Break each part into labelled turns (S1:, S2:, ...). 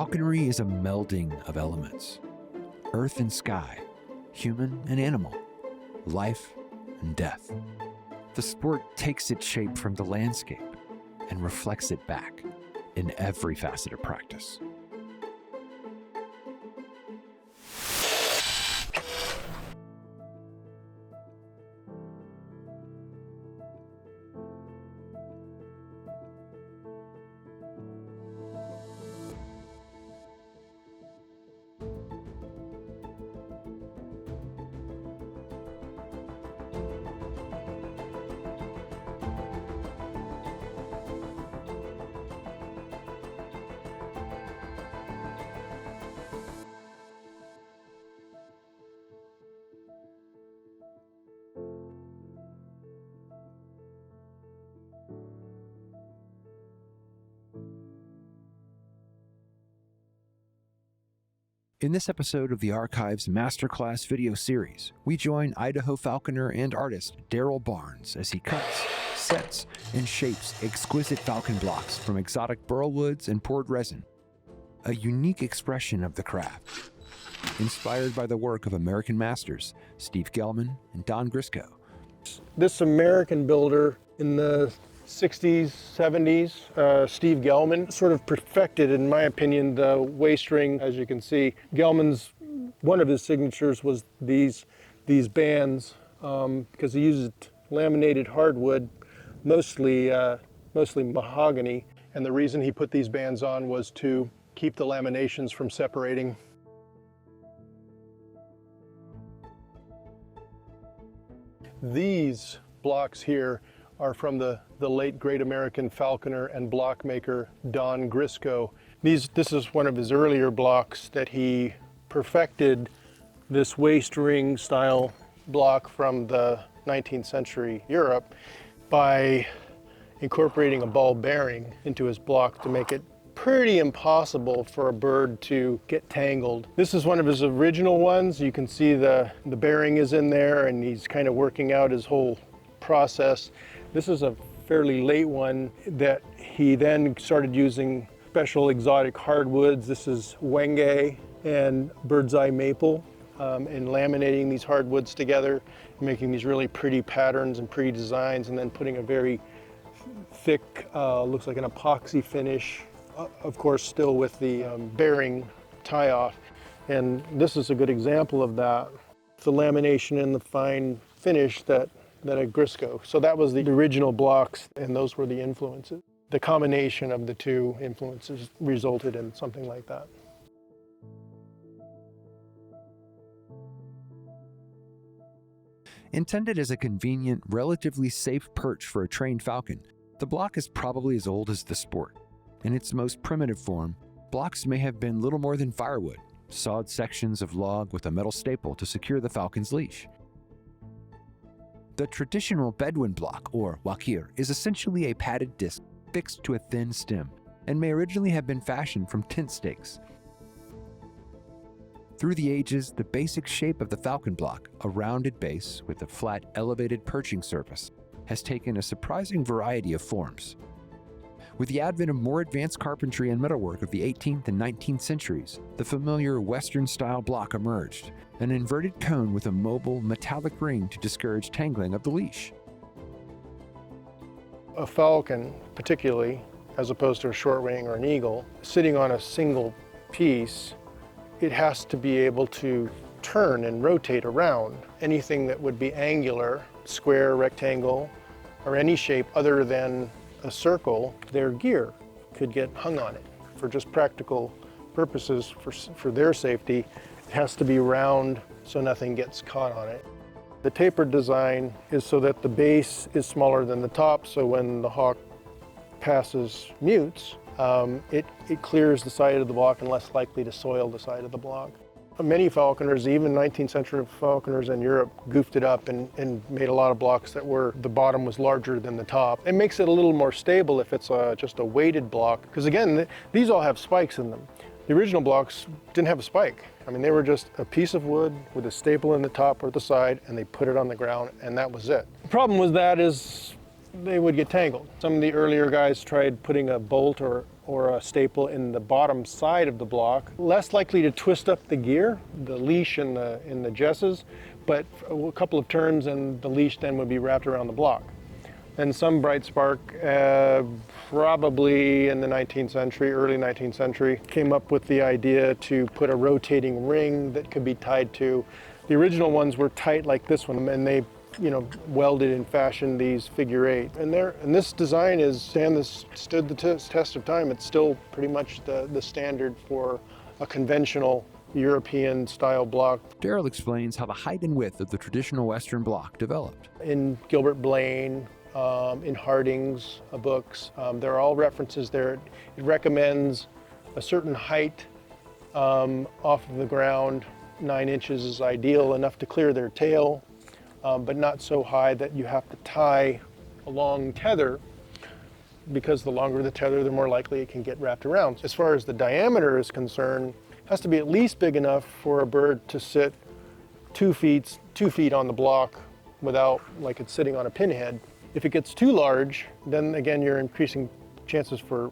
S1: Falconry is a melding of elements: earth and sky, human and animal, life and death. The sport takes its shape from the landscape and reflects it back in every facet of practice. In this episode of the Archives Masterclass video series, we join Idaho falconer and artist Daryl Barnes as he cuts, sets, and shapes exquisite falcon blocks from exotic burl woods and poured resin, a unique expression of the craft. Inspired by the work of American masters Steve Gelman and Don Grisco.
S2: This American builder in the 60s, 70s, Steve Gelman, sort of perfected, in my opinion, the waist ring. As you can see, Gelman's, one of his signatures was these bands, because he used laminated hardwood, mostly mahogany. And the reason he put these bands on was to keep the laminations from separating. These blocks here are from the late great American falconer and block maker Don Grisco. This is one of his earlier blocks that he perfected, this waist ring style block from the 19th century Europe, by incorporating a ball bearing into his block to make it pretty impossible for a bird to get tangled. This is one of his original ones. You can see the bearing is in there and he's kind of working out his whole process. This is a fairly late one that he then started using special exotic hardwoods. This is wenge and bird's eye maple, and laminating these hardwoods together, making these really pretty patterns and pretty designs, and then putting a very thick, looks like an epoxy finish, of course still with the bearing tie-off. And this is a good example of that. The lamination and the fine finish that at Grisco. So that was the original blocks, and those were the influences. The combination of the two influences resulted in something like that.
S1: Intended as a convenient, relatively safe perch for a trained falcon, the block is probably as old as the sport. In its most primitive form, blocks may have been little more than firewood, sawed sections of log with a metal staple to secure the falcon's leash. The traditional Bedouin block, or wakir, is essentially a padded disc fixed to a thin stem and may originally have been fashioned from tent stakes. Through the ages, the basic shape of the falcon block, a rounded base with a flat, elevated perching surface, has taken a surprising variety of forms. With the advent of more advanced carpentry and metalwork of the 18th and 19th centuries, the familiar Western-style block emerged, an inverted cone with a mobile, metallic ring to discourage tangling of the leash.
S2: A falcon, particularly, as opposed to a short wing or an eagle, sitting on a single piece, it has to be able to turn and rotate around. Anything that would be angular, square, rectangle, or any shape other than a circle, their gear could get hung on it. For just practical purposes, for their safety, it has to be round so nothing gets caught on it. The tapered design is so that the base is smaller than the top, so when the hawk passes mutes, it clears the side of the block and less likely to soil the side of the block. Many falconers, even 19th century falconers in Europe, goofed it up and made a lot of blocks that were, the bottom was larger than the top. It makes it a little more stable if it's just a weighted block, because again, these all have spikes in them. The original blocks didn't have a spike. I mean, they were just a piece of wood with a staple in the top or the side, and they put it on the ground, and that was it. The problem with that is they would get tangled. Some of the earlier guys tried putting a bolt or or a staple in the bottom side of the block, less likely to twist up the gear, the leash in the jesses, but a couple of turns and the leash then would be wrapped around the block. And some bright spark, probably in the 19th century, early 19th century, came up with the idea to put a rotating ring that could be tied to. The original ones were tight like this one, and they, welded and fashioned these figure eight. And this design stood the test of time. It's still pretty much the standard for a conventional European style block.
S1: Daryl explains how the height and width of the traditional Western block developed.
S2: In Gilbert Blaine, in Harding's books, there are all references there. It recommends a certain height off of the ground. 9 inches is ideal, enough to clear their tail, but not so high that you have to tie a long tether, because the longer the tether, the more likely it can get wrapped around. As far as the diameter is concerned, it has to be at least big enough for a bird to sit 2 feet on the block without like it's sitting on a pinhead. If it gets too large, then again you're increasing chances for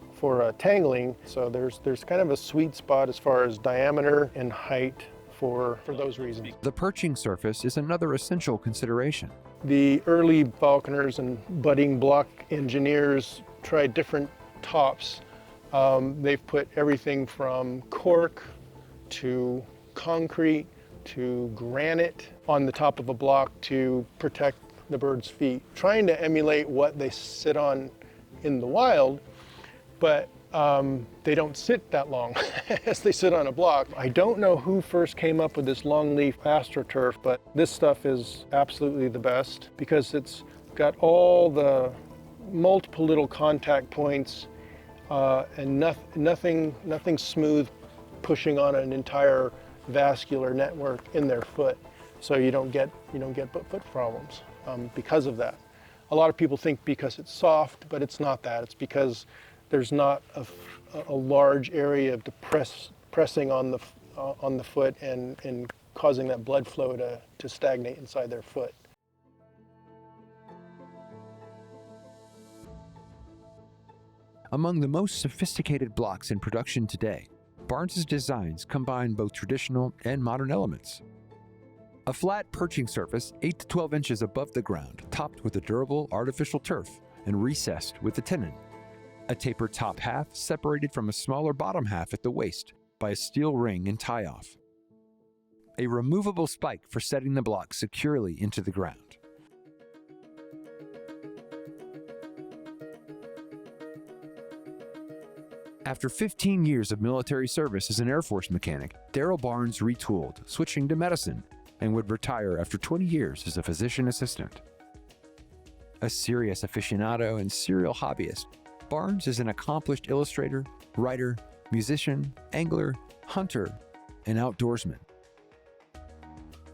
S2: tangling. So there's kind of a sweet spot as far as diameter and height for those reasons.
S1: The perching surface is another essential consideration.
S2: The early falconers and budding block engineers tried different tops. They've put everything from cork to concrete to granite on the top of a block to protect the bird's feet, trying to emulate what they sit on in the wild, but they don't sit that long as they sit on a block. I don't know who first came up with this longleaf AstroTurf, but this stuff is absolutely the best because it's got all the multiple little contact points and nothing smooth pushing on an entire vascular network in their foot, so you don't get foot problems because of that. A lot of people think because it's soft, but it's not that. It's because there's not a large area of pressing on the foot and causing that blood flow to stagnate inside their foot.
S1: Among the most sophisticated blocks in production today, Barnes's designs combine both traditional and modern elements. A flat perching surface 8 to 12 inches above the ground, topped with a durable artificial turf and recessed with a tenon. A tapered top half separated from a smaller bottom half at the waist by a steel ring and tie-off. A removable spike for setting the block securely into the ground. After 15 years of military service as an Air Force mechanic, Daryl Barnes retooled, switching to medicine, and would retire after 20 years as a physician assistant. A serious aficionado and serial hobbyist, Barnes is an accomplished illustrator, writer, musician, angler, hunter, and outdoorsman.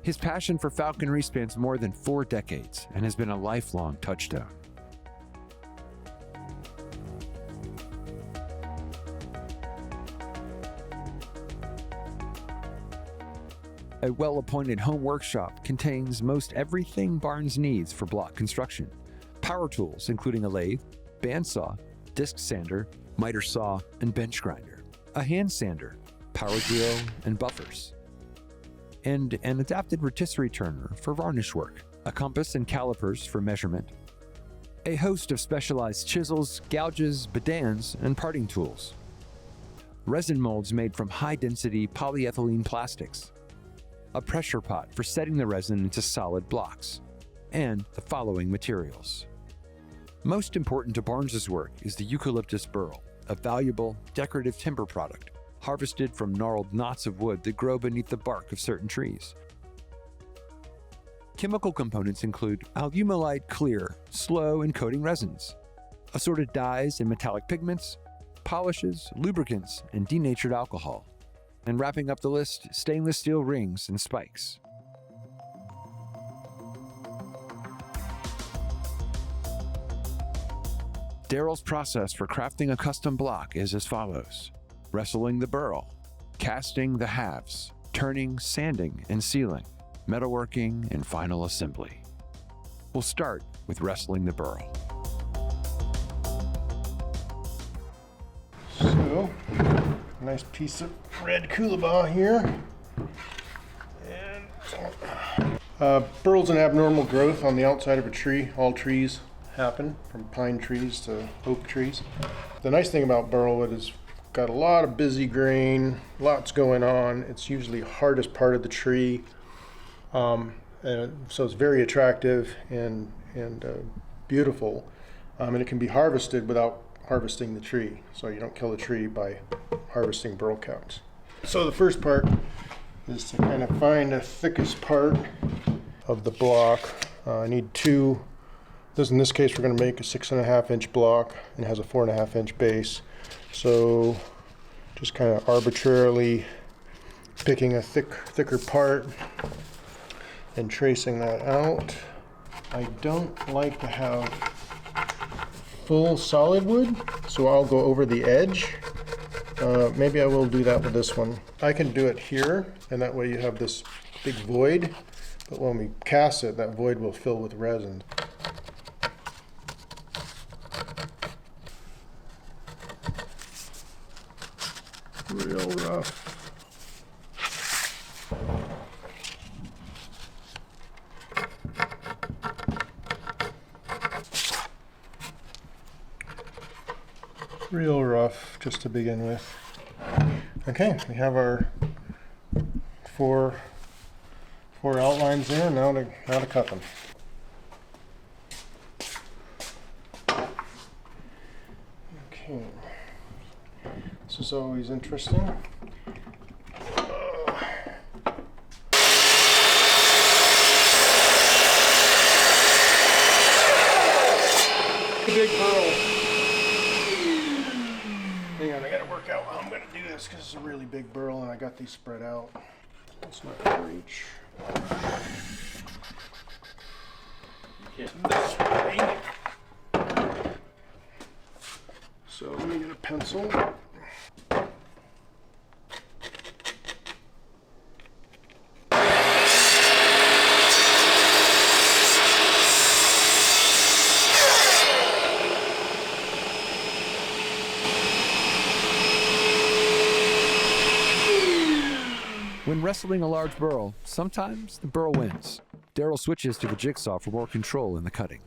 S1: His passion for falconry spans more than 4 decades and has been a lifelong touchstone. A well-appointed home workshop contains most everything Barnes needs for block construction. Power tools including a lathe, bandsaw, disc sander, miter saw, and bench grinder. A hand sander, power drill, and buffers. And an adapted rotisserie turner for varnish work. A compass and calipers for measurement. A host of specialized chisels, gouges, bedans, and parting tools. Resin molds made from high-density polyethylene plastics. A pressure pot for setting the resin into solid blocks, and the following materials. Most important to Barnes's work is the eucalyptus burl, a valuable, decorative timber product harvested from gnarled knots of wood that grow beneath the bark of certain trees. Chemical components include alumilide clear, slow and coating resins, assorted dyes and metallic pigments, polishes, lubricants, and denatured alcohol. And wrapping up the list, stainless steel rings and spikes. Daryl's process for crafting a custom block is as follows: wrestling the burl, casting the halves, turning, sanding, and sealing, metalworking, and final assembly. We'll start with wrestling the burl.
S2: A nice piece of red Coolabah here. And burl's an abnormal growth on the outside of a tree. All trees happen, from pine trees to oak trees. The nice thing about burlwood is got a lot of busy grain, lots going on. It's usually hardest part of the tree, and so it's very attractive and beautiful, and it can be harvested without harvesting the tree. So you don't kill the tree by harvesting burl counts. So the first part is to kind of find the thickest part of the block. I need two. In this case, we're going to make a 6.5 inch block and it has a 4.5 inch base. So just kind of arbitrarily picking a thicker part and tracing that out. I don't like to have full solid wood, so I'll go over the edge. Maybe I will do that with this one. I can do it here, and that way you have this big void, but when we cast it, that void will fill with resin. Real rough. Real rough, just to begin with. Okay, we have our four outlines there. Now to cut them. Okay, this is always interesting. Big burl. Hang on, I gotta work out how I'm gonna do this because it's a really big burl and I got these spread out. It's not gonna reach. This way. So let me get a pencil.
S1: When wrestling a large burl, sometimes the burl wins. Daryl switches to the jigsaw for more control in the cutting.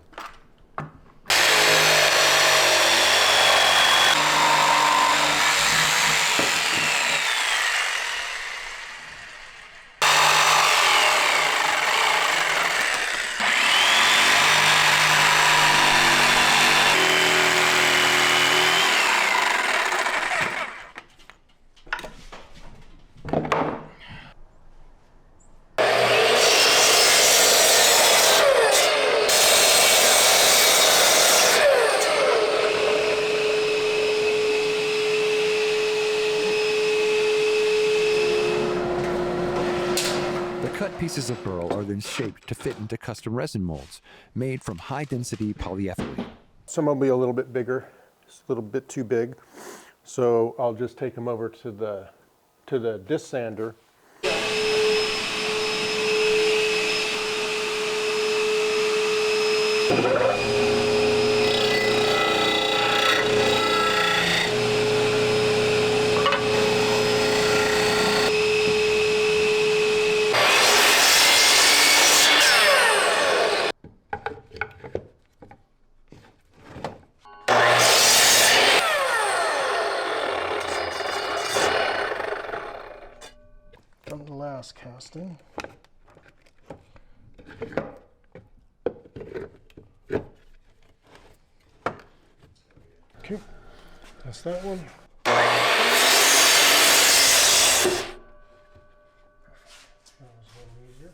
S1: Cut pieces of burl are then shaped to fit into custom resin molds made from high-density polyethylene.
S2: Some will be a little bit bigger, it's a little bit too big, so I'll just take them over to the disc sander. From the last casting. Okay, that's that one. That was a little easier.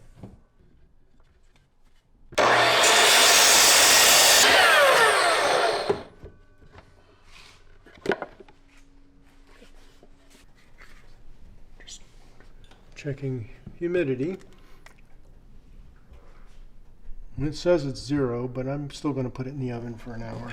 S2: Just checking humidity. And it says it's 0, but I'm still going to put it in the oven for an hour.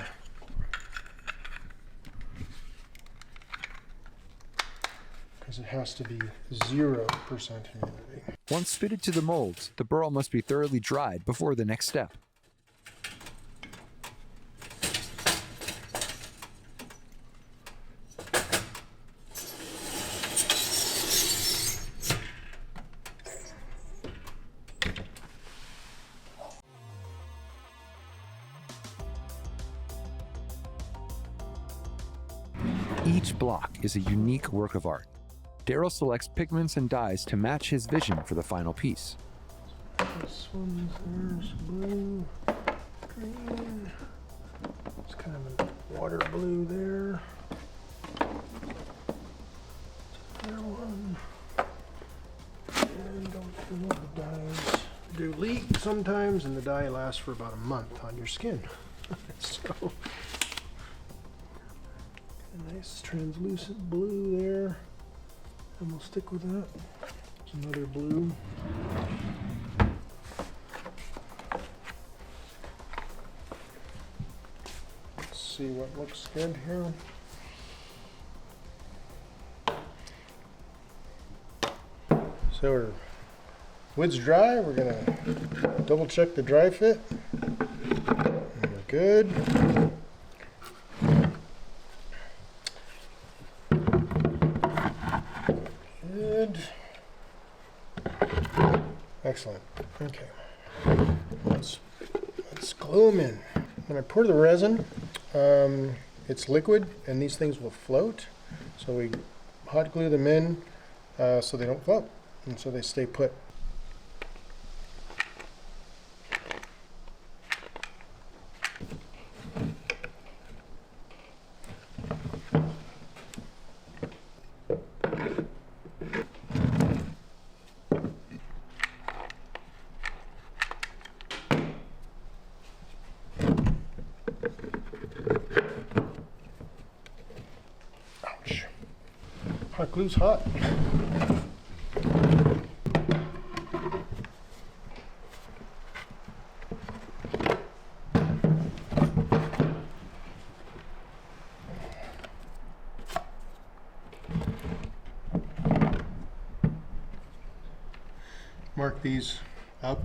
S2: Because it has to be 0% humidity.
S1: Once fitted to the molds, the burl must be thoroughly dried before the next step. Each block is a unique work of art. Daryl selects pigments and dyes to match his vision for the final piece.
S2: This one's there's blue, green. It's kind of a water blue there. There one. And don't know the dyes do leak sometimes, and the dye lasts for about a month on your skin. So, a nice translucent blue there, and we'll stick with that. There's another blue. Let's see what looks good here. So our wood's dry. We're gonna double check the dry fit. And we're good. Good. Excellent. Okay. Let's glue them in. When I pour the resin, it's liquid and these things will float. So we hot glue them in so they don't float and so they stay put. Ouch. Hot glue's hot. Mark these up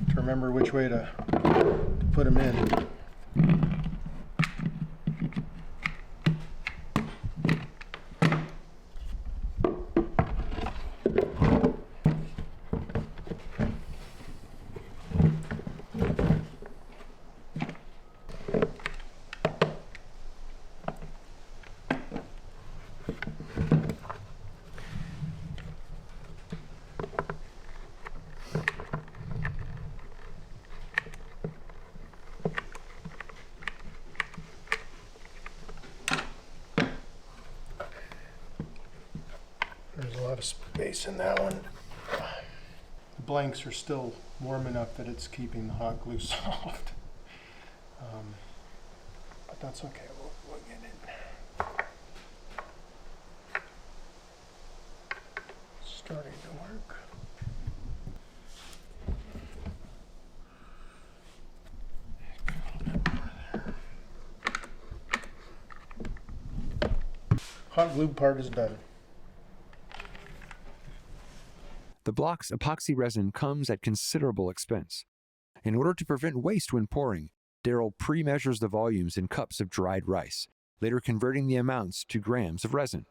S2: to remember which way to put them in. There's a lot of space in that one. The blanks are still warm enough that it's keeping the hot glue soft. But that's okay, we'll get it. Starting to work. Hot glue part is done.
S1: The block's epoxy resin comes at considerable expense. In order to prevent waste when pouring, Daryl pre-measures the volumes in cups of dried rice, later converting the amounts to grams of resin.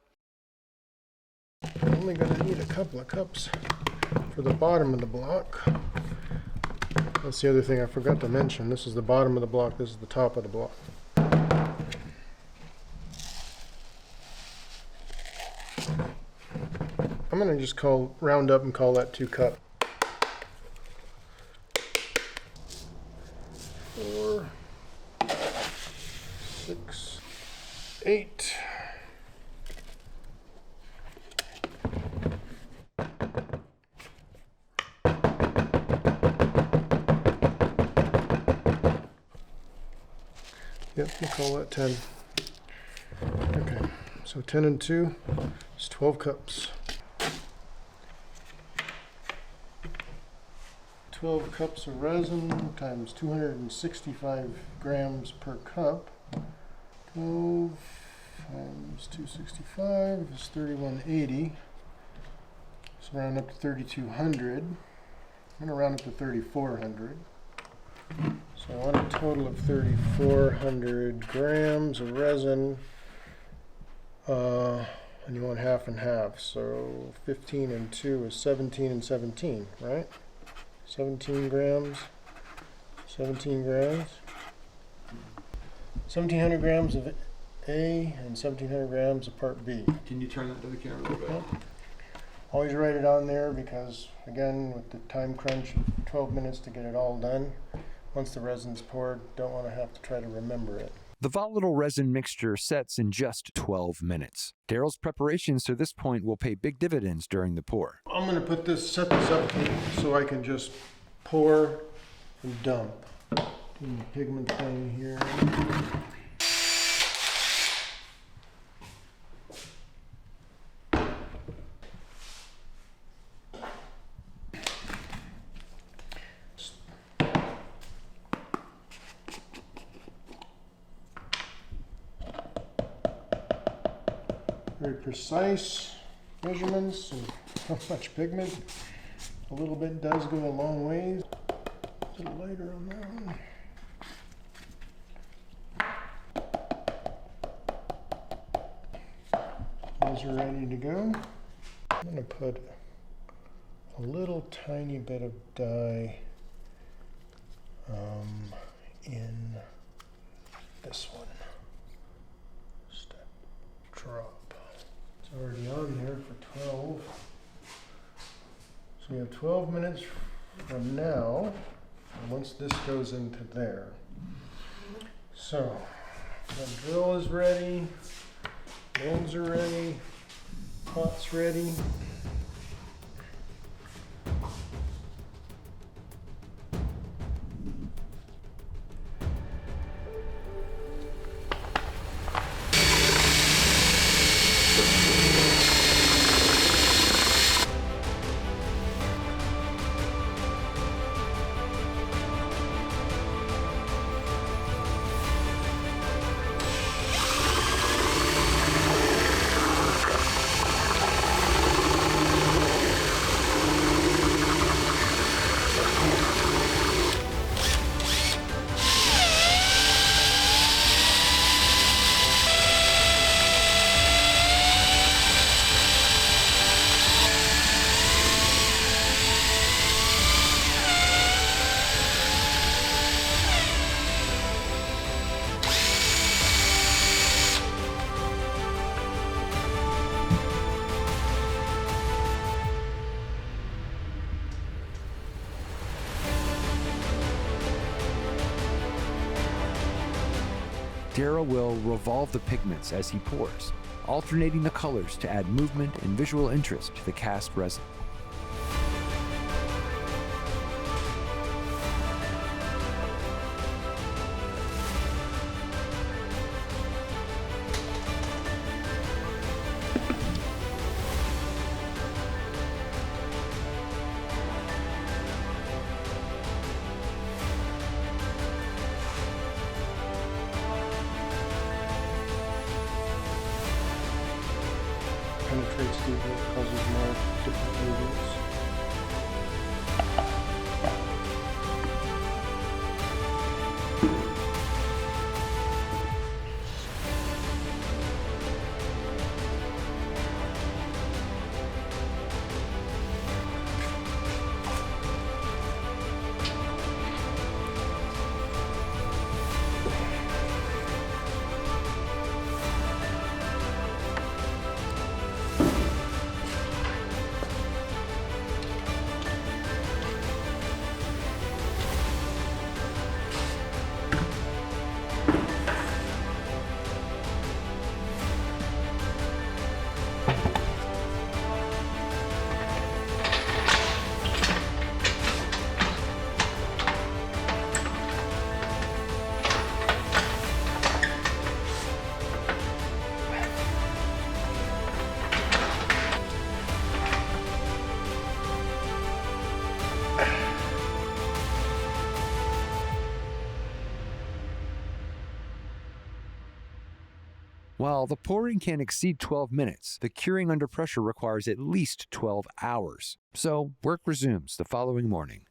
S2: I'm only going to need a couple of cups for the bottom of the block. That's the other thing I forgot to mention. This is the bottom of the block, this is the top of the block. I'm going to just round up and call that 2 cups. 4, 6, 8. Yep, we'll call that 10. Okay, so 10 and 2 is 12 cups. 12 cups of resin times 265 grams per cup. 12 times 265 is 3180. So round up to 3200. I'm going to round up to 3400. So I want a total of 3,400 grams of resin. And you want half and half. So 15 and 2 is 17 and 17, right? 17 grams, 17 grams, 1,700 grams of A and 1,700 grams of part B.
S1: Can you turn that to the camera a little bit?
S2: Yep. Always write it on there because, again, with the time crunch, 12 minutes to get it all done. Once the resin's poured, don't want to have to try to remember it.
S1: The volatile resin mixture sets in just 12 minutes. Daryl's preparations to this point will pay big dividends during the pour.
S2: I'm going to set this up so I can just pour and dump. Doing the pigment thing here. Very precise measurements of how much pigment. A little bit does go a long ways. A little lighter on that one. Those are ready to go. I'm going to put a little tiny bit of dye in this one. Just a drop. It's already on there for 12. So we have 12 minutes from now, once this goes into there. So, the drill is ready, molds are ready, pot's ready.
S1: Daryl will revolve the pigments as he pours, alternating the colors to add movement and visual interest to the cast resin.
S2: Penetrates deeper, causes more different movements.
S1: While the pouring can exceed 12 minutes, the curing under pressure requires at least 12 hours. So work resumes the following morning.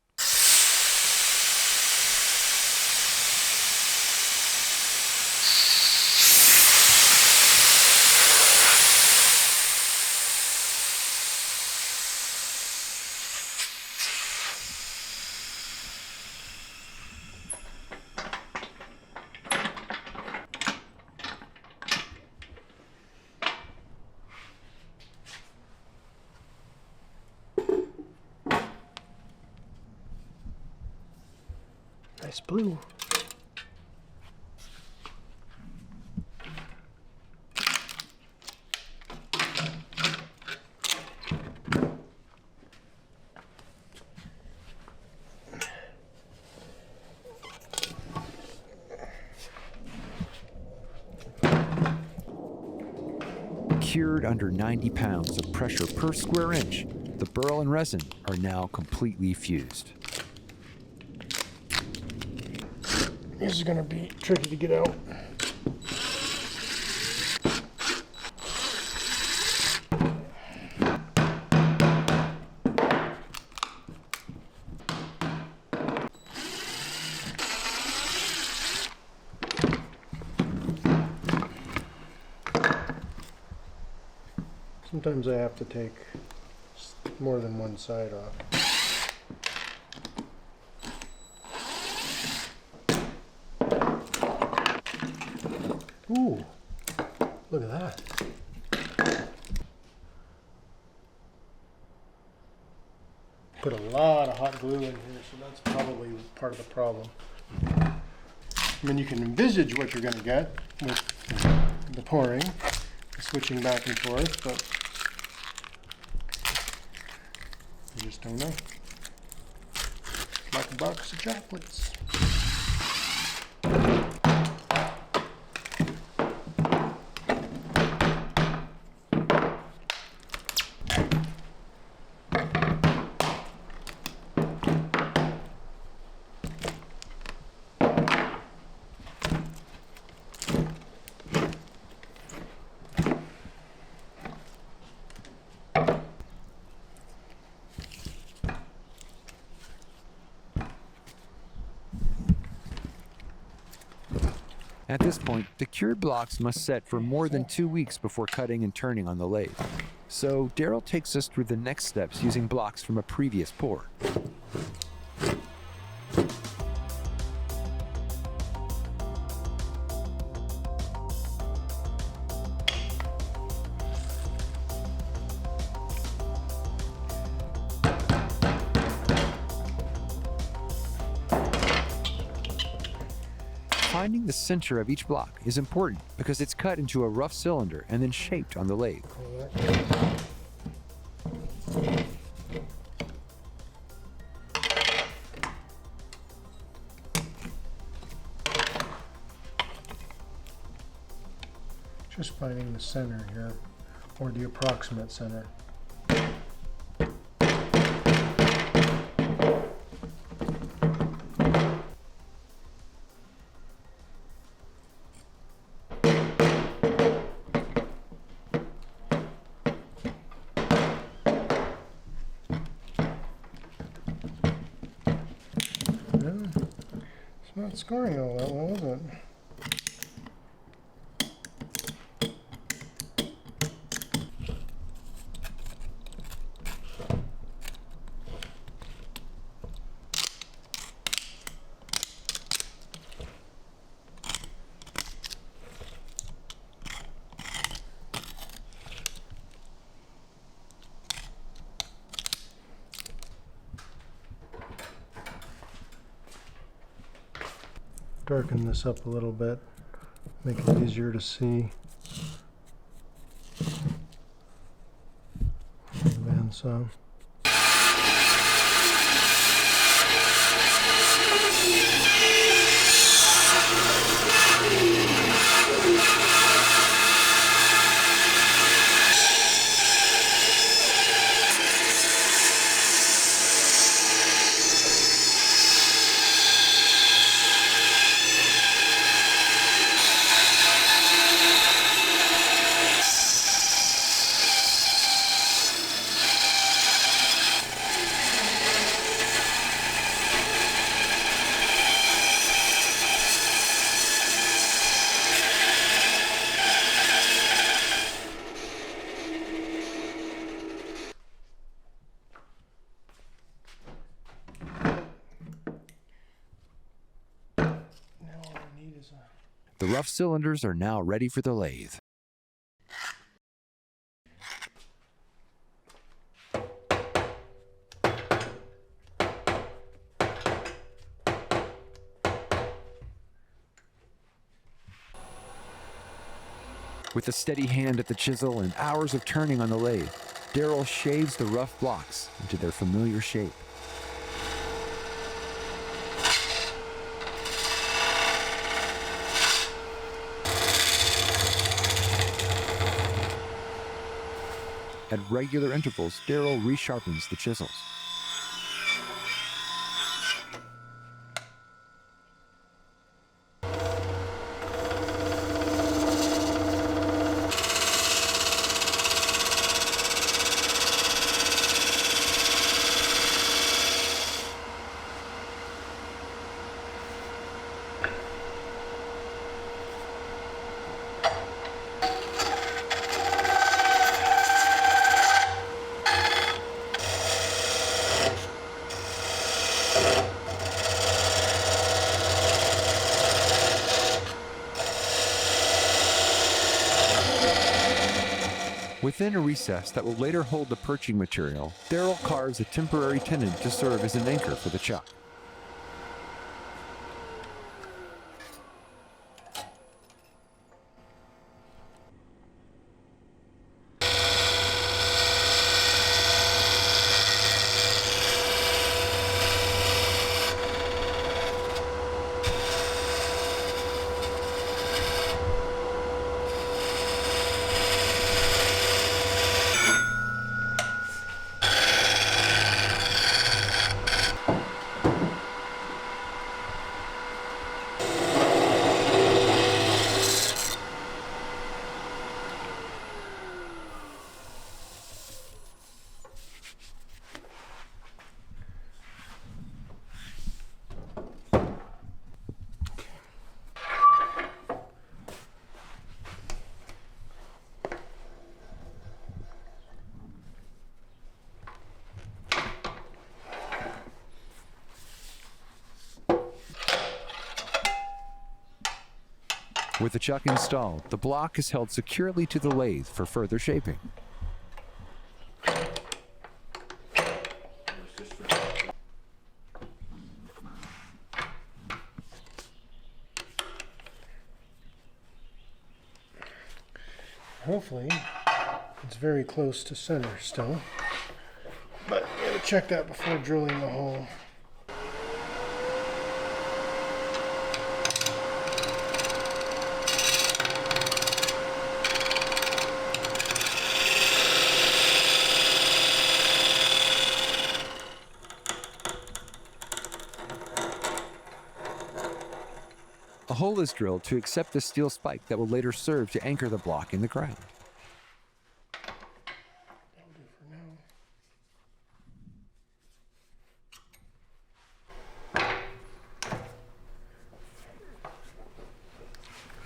S2: Nice blue.
S1: Cured under 90 pounds of pressure per square inch, the burl and resin are now completely fused.
S2: This is going to be tricky to get out. Sometimes I have to take more than one side off. Ooh, look at that. Put a lot of hot glue in here, so that's probably part of the problem. I mean, you can envisage what you're going to get with the pouring, switching back and forth, but you just don't know. It's like a box of chocolates.
S1: At this point, the cured blocks must set for more than 2 weeks before cutting and turning on the lathe. So Daryl takes us through the next steps using blocks from a previous pour. Finding the center of each block is important because it's cut into a rough cylinder and then shaped on the lathe.
S2: Just finding the center here, or the approximate center. It's not scoring all that well, is it? Darken this up a little bit, make it easier to see. Bandsaw.
S1: The rough cylinders are now ready for the lathe. With a steady hand at the chisel and hours of turning on the lathe, Daryl shaves the rough blocks into their familiar shape. At regular intervals, Daryl resharpens the chisels. Within a recess that will later hold the perching material, Daryl carves a temporary tenon to serve as an anchor for the chuck. With the chuck installed, the block is held securely to the lathe for further shaping.
S2: Hopefully, it's very close to center still, but I gotta check that before drilling the hole.
S1: A hole is drilled to accept the steel spike that will later serve to anchor the block in the ground.
S2: That'll do for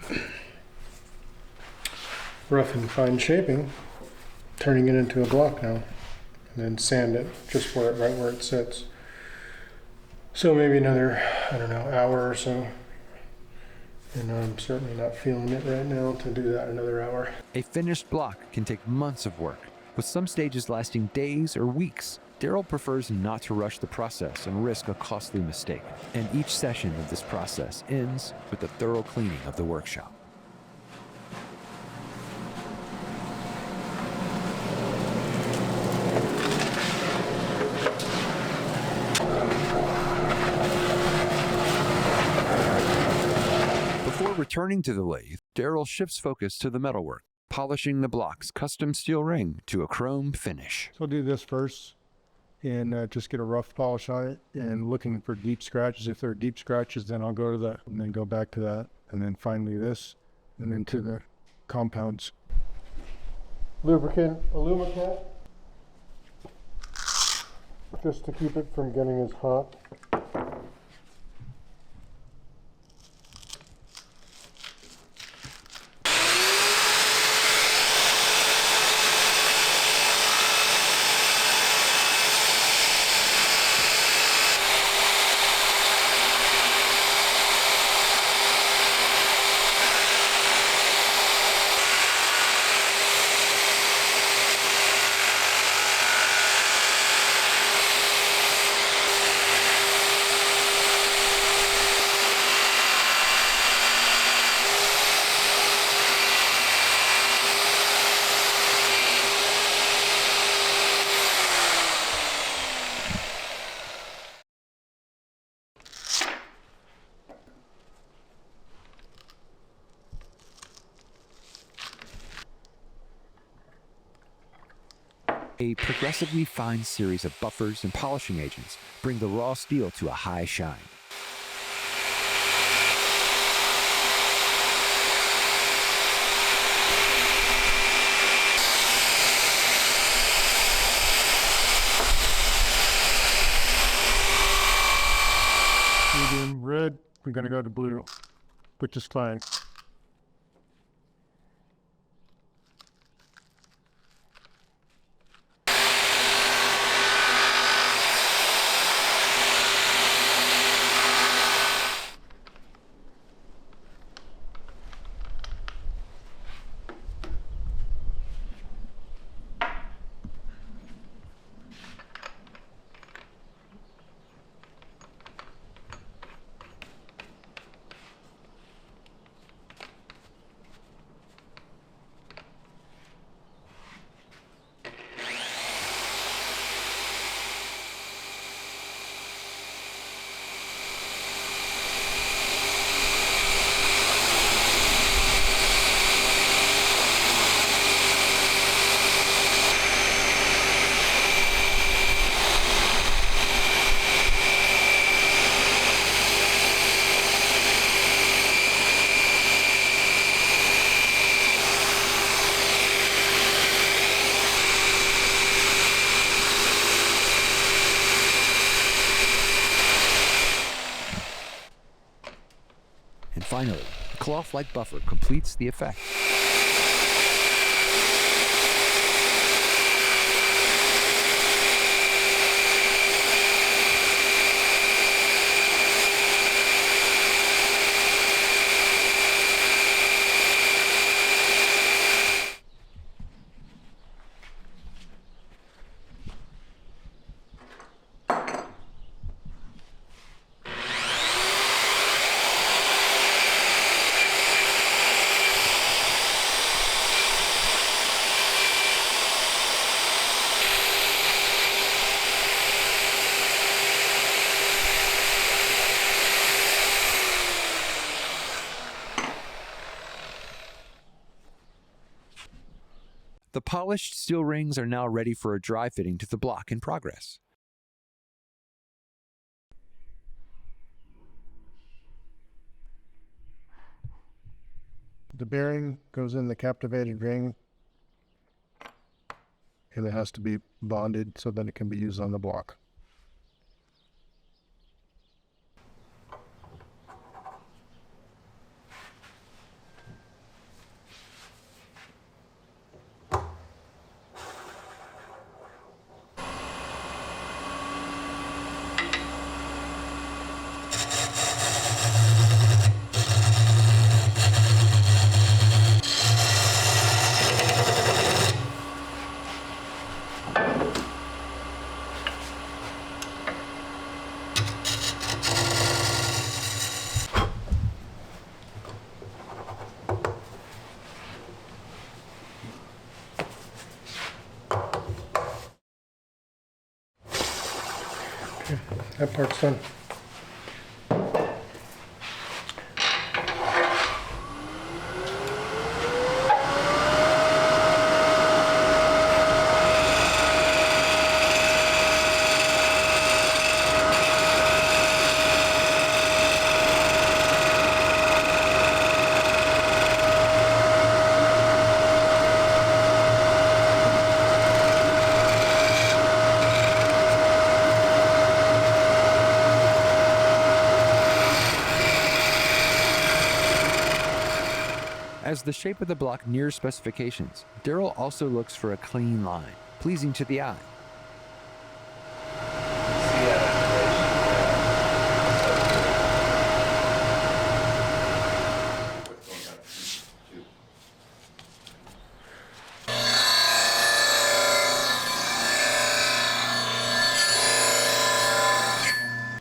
S2: now. Rough and fine shaping, turning it into a block now, and then sand it just right where it sits. So maybe another, I don't know, hour or so. And I'm certainly not feeling it right now to do that another hour.
S1: A finished block can take months of work, with some stages lasting days or weeks. Daryl prefers not to rush the process and risk a costly mistake, and each session of this process ends with a thorough cleaning of the workshop. Before returning to the lathe, Daryl shifts focus to the metalwork, polishing the block's custom steel ring to a chrome finish.
S2: So I'll do this first and just get a rough polish on it and looking for deep scratches. If there are deep scratches, then I'll go to that and then go back to that. And then finally this, and then to the compounds. Lubricant, Alumacant, just to keep it from getting as hot.
S1: A progressively fine series of buffers and polishing agents bring the raw steel to a high shine.
S3: Medium red, we're going to go to blue, which is fine.
S1: And finally, a cloth-like buffer completes the effect. The polished steel rings are now ready for a dry fitting to the block in progress.
S3: The bearing goes in the captivated ring, and it has to be bonded so that it can be used on the block.
S2: That part's done.
S1: As the shape of the block nears specifications, Daryl also looks for a clean line, pleasing to the eye.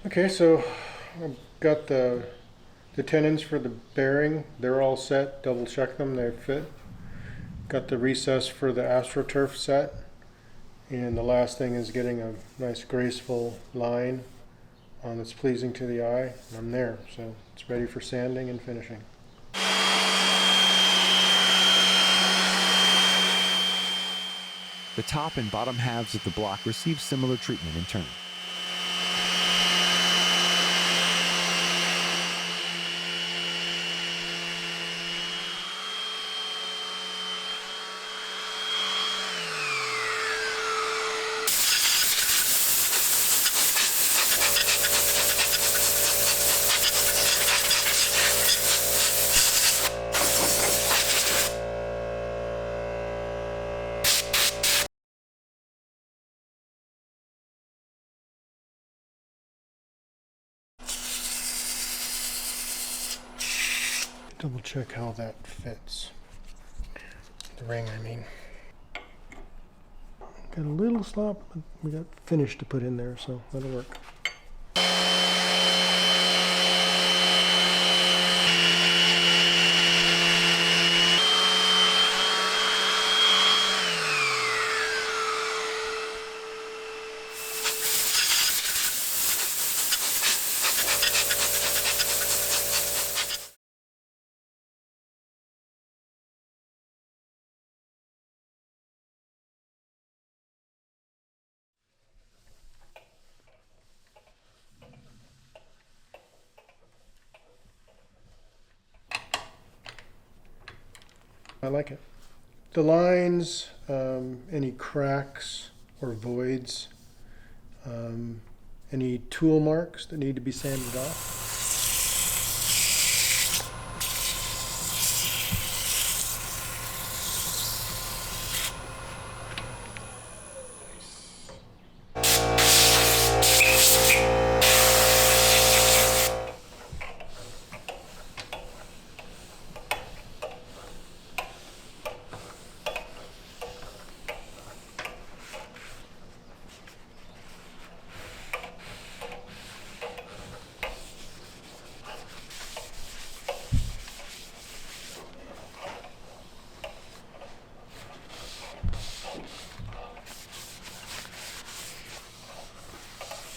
S2: Okay, so I've got the tenons for the bearing. They're all set. Double check them, they fit. Got the recess for the AstroTurf set. And the last thing is getting a nice graceful line that's pleasing to the eye. I'm there, so it's ready for sanding and finishing.
S1: The top and bottom halves of the block receive similar treatment in turn.
S2: Double check how that fits. The ring, I mean. Got a little slop, but we got finish to put in there, so that'll work. I like it. The lines, any cracks or voids, any tool marks that need to be sanded off.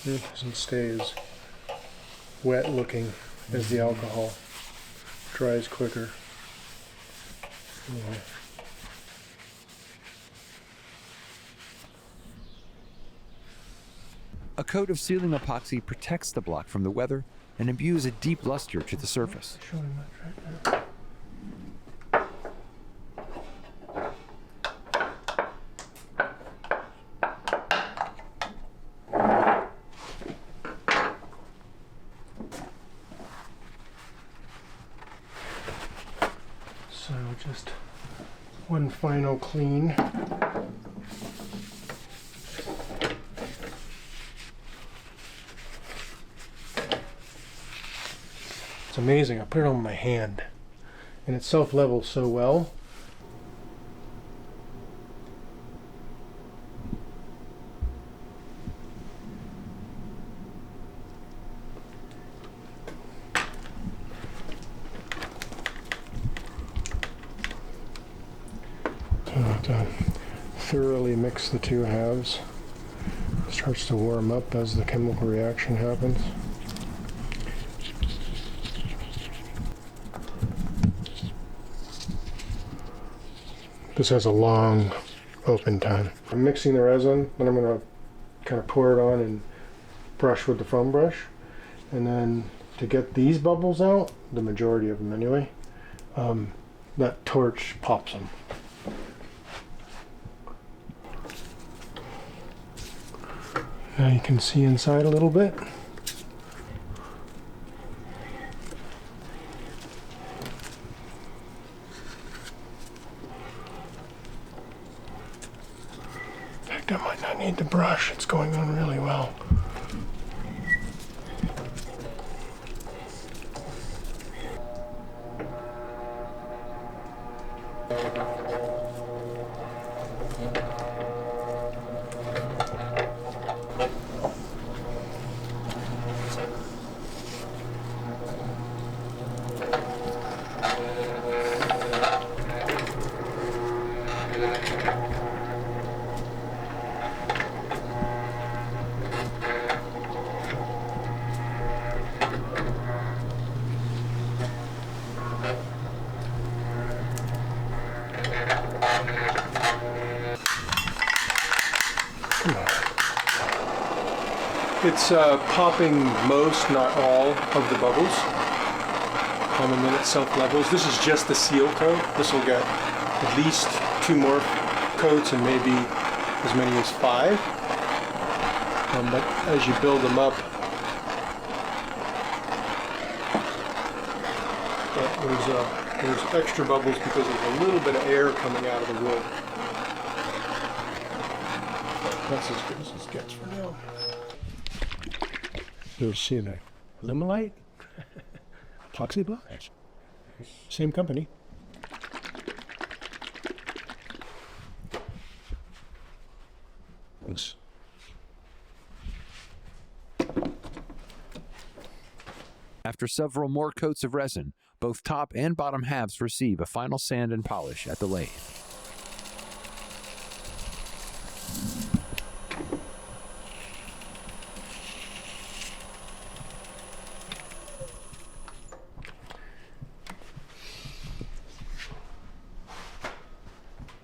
S2: It doesn't stay as wet looking as the alcohol. Dries quicker. Anyway.
S1: A coat of sealing epoxy protects the block from the weather and imbues a deep luster to the surface.
S2: Show him that right there. So just one final clean. It's amazing. I put it on my hand and it self-levels so well. To thoroughly mix the two halves. It starts to warm up as the chemical reaction happens. This has a long open time. I'm mixing the resin, then I'm going to kind of pour it on and brush with the foam brush. And then to get these bubbles out, the majority of them anyway, that torch pops them. Now you can see inside a little bit. In fact, I might not need the brush. It's going on really well. It's popping most, not all, of the bubbles. And then it self-levels. This is just the seal coat. This will get at least 2 more coats and maybe as many as 5. But as you build them up, there's extra bubbles because there's a little bit of air coming out of the wood. That's as good as this gets for now. You'll see the Limalite, epoxy block, same company. Thanks.
S1: After several more coats of resin, both top and bottom halves receive a final sand and polish at the lathe.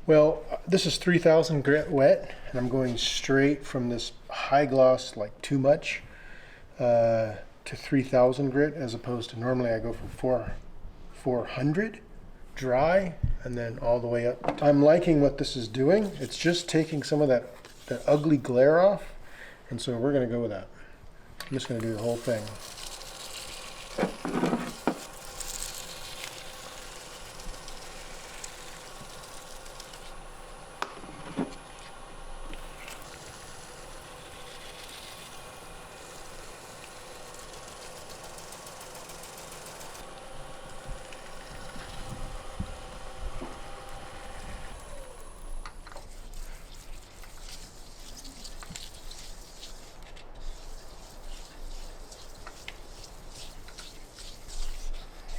S2: Well, this is 3000 grit wet, and I'm going straight from this high gloss, like too much, to 3000 grit, as opposed to normally I go for 400 dry and then all the way up. I'm liking what this is doing. It's just taking some of that ugly glare off, and so we're going to go with that. I'm just going to do the whole thing.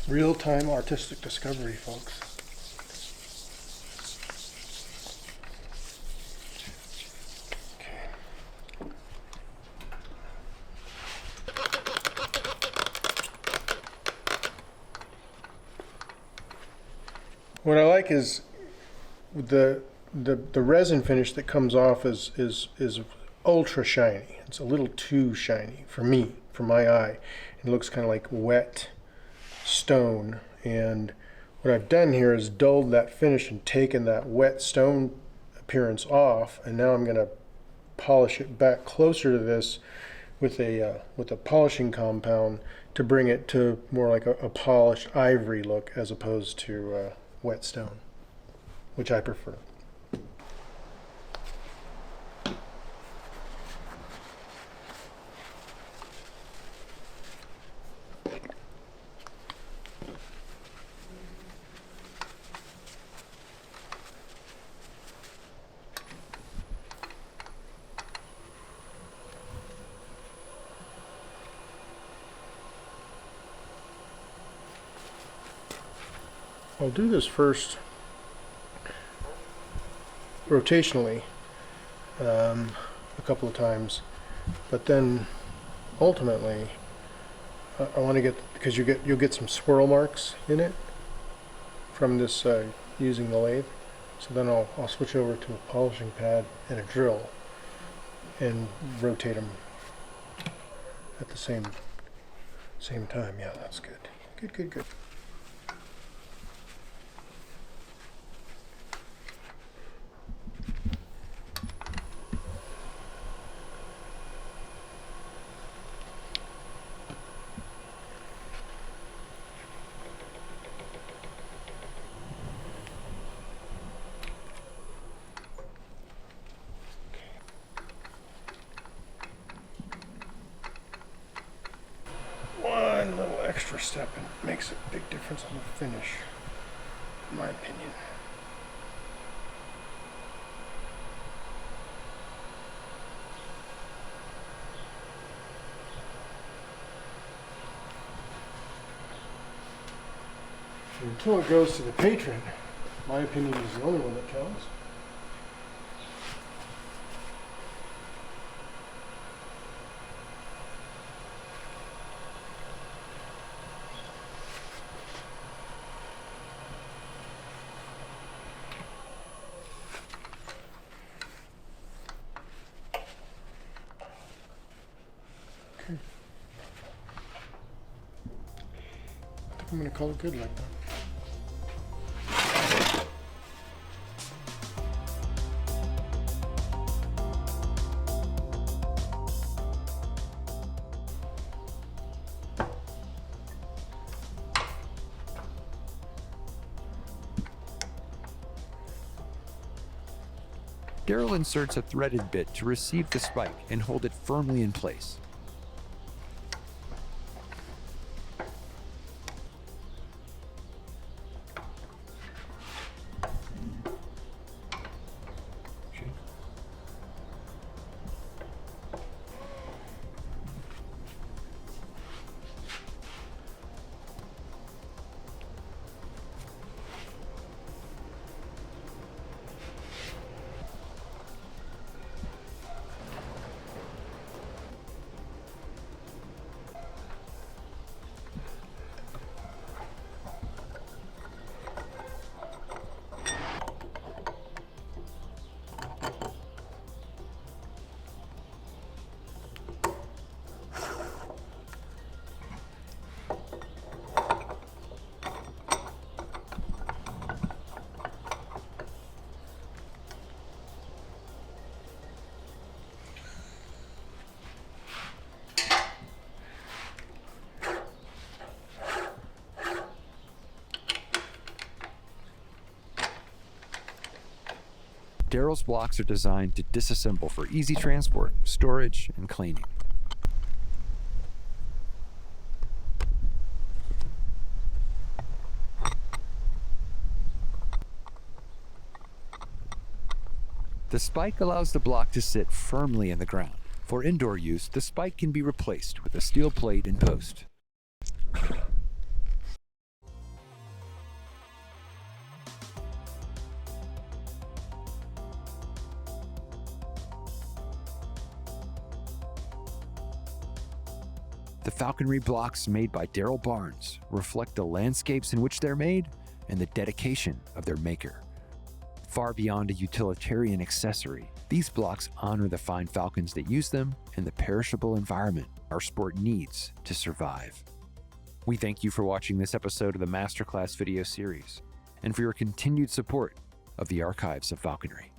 S2: Real-time artistic discovery, folks. Okay. What I like is the resin finish that comes off is ultra shiny. It's a little too shiny for me, for my eye. It looks kind of like wet stone, and what I've done here is dulled that finish and taken that wet stone appearance off, and now I'm going to polish it back closer to this with a polishing compound to bring it to more like a polished ivory look as opposed to wet stone, which I prefer. I'll do this first rotationally a couple of times, but then ultimately I want to get, because you'll get some swirl marks in it from this using the lathe. So then I'll switch over to a polishing pad and a drill and rotate them at the same time. Yeah, that's good. Good. One little extra step and it makes a big difference on the finish, in my opinion. Until it goes to the patron, my opinion is the only one that counts.
S3: I'm gonna call it good like that.
S1: Daryl inserts a threaded bit to receive the spike and hold it firmly in place. Daryl's blocks are designed to disassemble for easy transport, storage, and cleaning. The spike allows the block to sit firmly in the ground. For indoor use, the spike can be replaced with a steel plate and post. The falconry blocks made by Daryl Barnes reflect the landscapes in which they're made and the dedication of their maker. Far beyond a utilitarian accessory, these blocks honor the fine falcons that use them and the perishable environment our sport needs to survive. We thank you for watching this episode of the Masterclass video series and for your continued support of the Archives of Falconry.